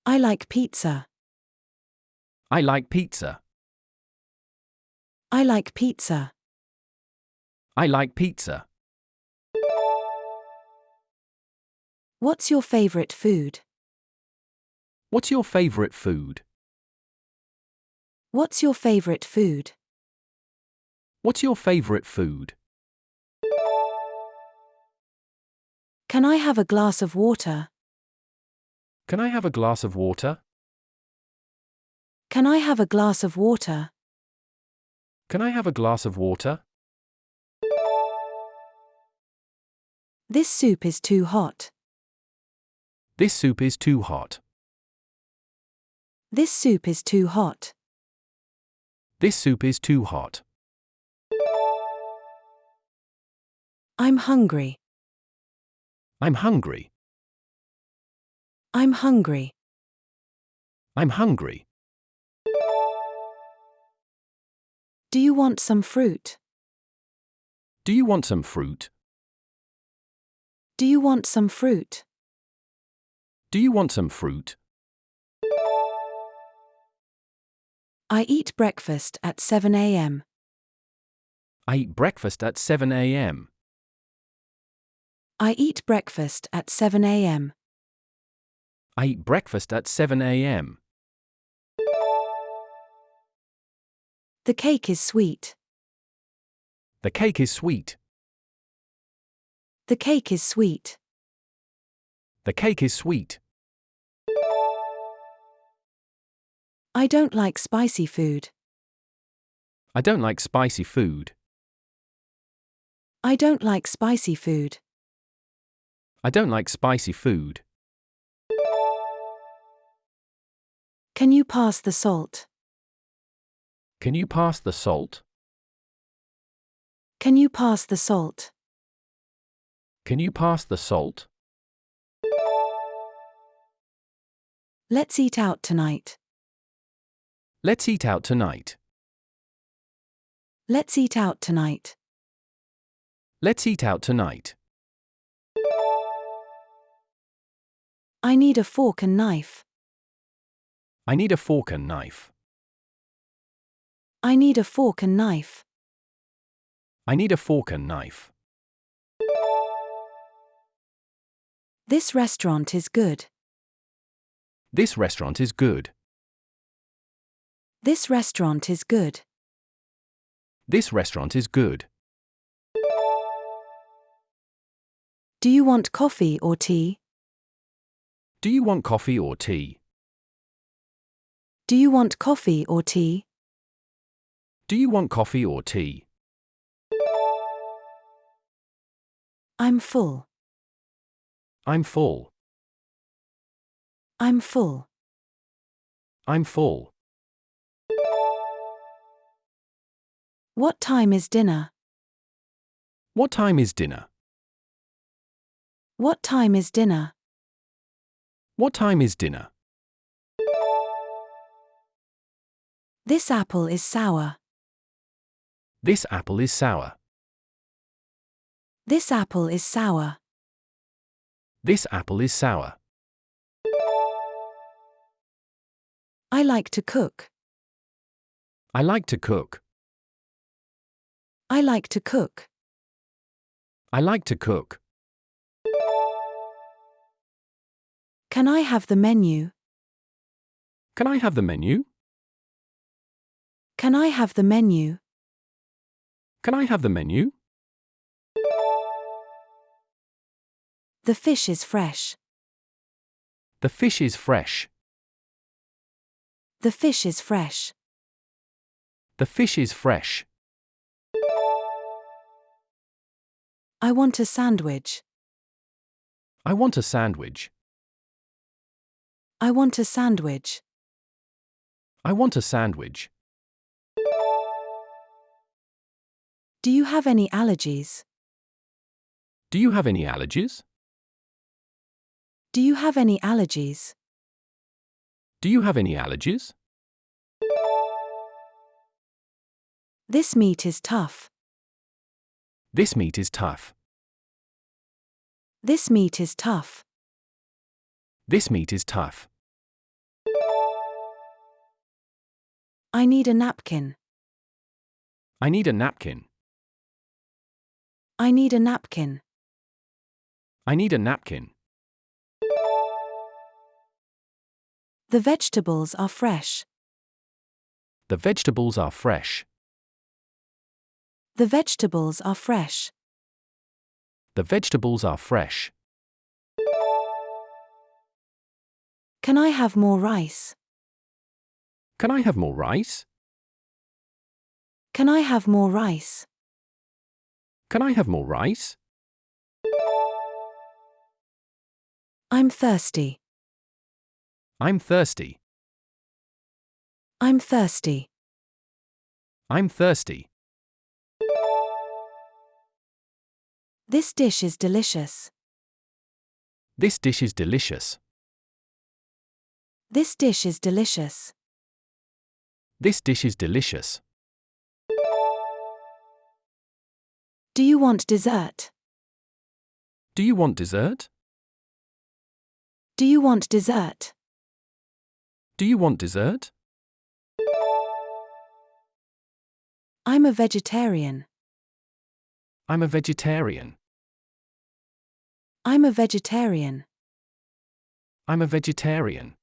I like pizza. I like pizza. I like pizza. I like pizza. What's your favorite food? What's your favorite food? What's your favorite food? What's your favorite food? Can I have a glass of water? Can I have a glass of water? Can I have a glass of water? Can I have a glass of water? This soup is too hot. This soup is too hot. This soup is too hot. This soup is too hot. I'm hungry. I'm hungry. I'm hungry. I'm hungry. Do you want some fruit? Do you want some fruit? Do you want some fruit? Do you want some fruit? I eat breakfast at 7 a.m. I eat breakfast at 7 a.m. I eat breakfast at 7 a.m. I eat breakfast at 7 a.m. The cake is sweet. The cake is sweet. The cake is sweet. The cake is sweet. I don't like spicy food. I don't like spicy food. I don't like spicy food. I don't like spicy food. Can you pass the salt? Can you pass the salt? Can you pass the salt? Can you pass the salt? Let's eat out tonight. Let's eat out tonight. Let's eat out tonight. Let's eat out tonight. I need a fork and knife. I need a fork and knife. I need a fork and knife. I need a fork and knife. This restaurant is good. This restaurant is good. This restaurant is good. This restaurant is good. Do you want coffee or tea? Do you want coffee or tea? Do you want coffee or tea? Do you want coffee or tea? I'm full. I'm full. I'm full. I'm full. What time is dinner? What time is dinner? What time is dinner? What time is dinner? This apple is sour. This apple is sour. This apple is sour. This apple is sour. I like to cook. I like to cook. I like to cook. I like to cook. Can I have the menu? Can I have the menu? Can I have the menu? Can I have the menu? The fish is fresh. The fish is fresh. The fish is fresh. The fish is fresh. I want a sandwich. I want a sandwich. I want a sandwich. I want a sandwich. Do you have any allergies? Do you have any allergies? Do you have any allergies? Do you have any allergies? This meat is tough. This meat is tough. This meat is tough. This meat is tough. I need a napkin. I need a napkin. I need a napkin. I need a napkin. The vegetables are fresh. The vegetables are fresh. The vegetables are fresh. The vegetables are fresh. Can I have more rice? Can I have more rice? Can I have more rice? Can I have more rice? I'm thirsty. I'm thirsty. I'm thirsty. I'm thirsty. This dish is delicious. This dish is delicious. This dish is delicious. This dish is delicious. Do you want dessert? Do you want dessert? Do you want dessert? Do you want dessert? I'm a vegetarian. I'm a vegetarian. I'm a vegetarian. I'm a vegetarian.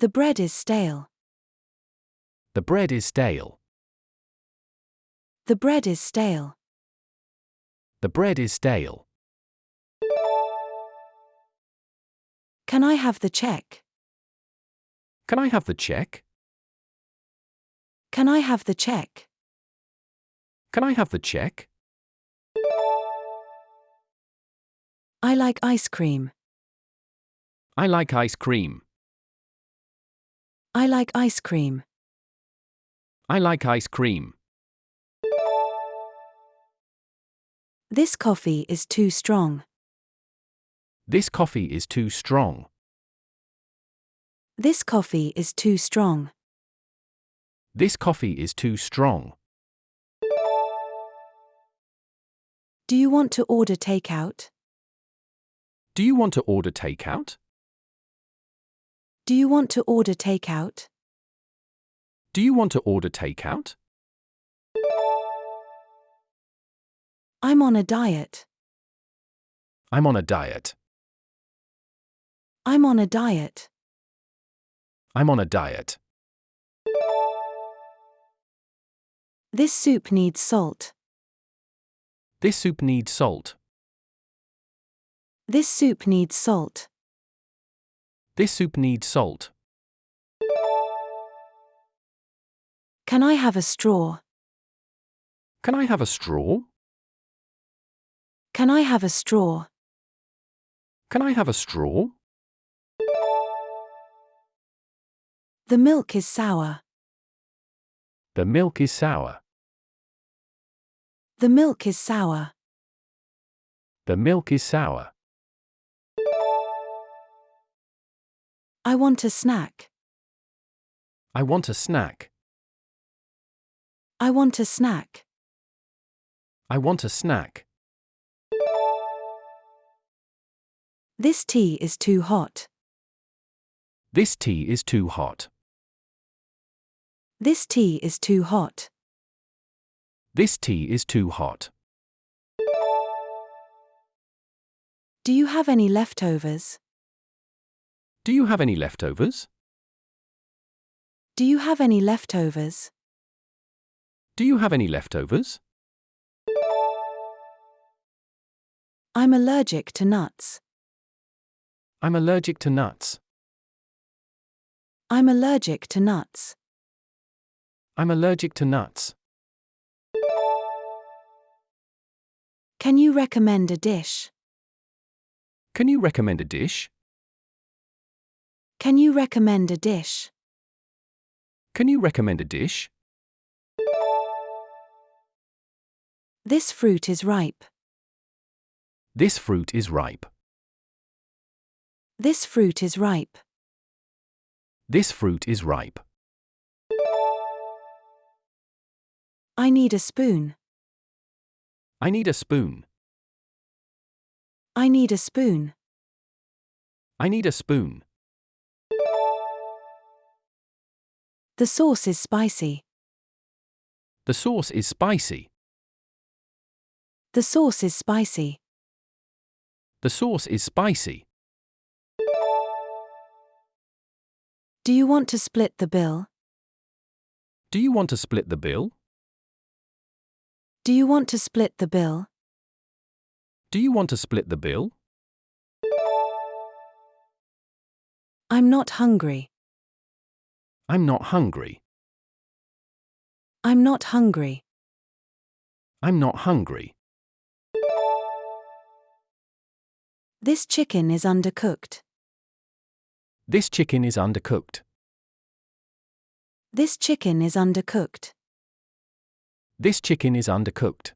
The bread is stale. The bread is stale. The bread is stale. The bread is stale. Can I have the check? Can I have the check? Can I have the check? Can I have the check? I like ice cream. I like ice cream. I like ice cream. I like ice cream. This coffee is too strong. This coffee is too strong. This coffee is too strong. This coffee is too strong. Do you want to order takeout? Do you want to order takeout? Do you want to order takeout? Do you want to order takeout? I'm on a diet. I'm on a diet. I'm on a diet. I'm on a diet. This soup needs salt. This soup needs salt. This soup needs salt. This soup needs salt. Can I have a straw? Can I have a straw? Can I have a straw? Can I have a straw? The milk is sour. The milk is sour. The milk is sour. The milk is sour. I want a snack. I want a snack. I want a snack. I want a snack. This tea is too hot. This tea is too hot. This tea is too hot. This tea is too hot. Do you have any leftovers? Do you have any leftovers? Do you have any leftovers? Do you have any leftovers? I'm allergic to nuts. I'm allergic to nuts. I'm allergic to nuts. I'm allergic to nuts. Can you recommend a dish? Can you recommend a dish? Can you recommend a dish? Can you recommend a dish? This fruit is ripe. This fruit is ripe. This fruit is ripe. This fruit is ripe. I need a spoon. I need a spoon. I need a spoon. I need a spoon. The sauce is spicy. The sauce is spicy. The sauce is spicy. The sauce is spicy. Do you want to split the bill? Do you want to split the bill? Do you want to split the bill? Do you want to split the bill? I'm not hungry. I'm not hungry. I'm not hungry. I'm not hungry. This chicken is undercooked. This chicken is undercooked. This chicken is undercooked. This chicken is undercooked.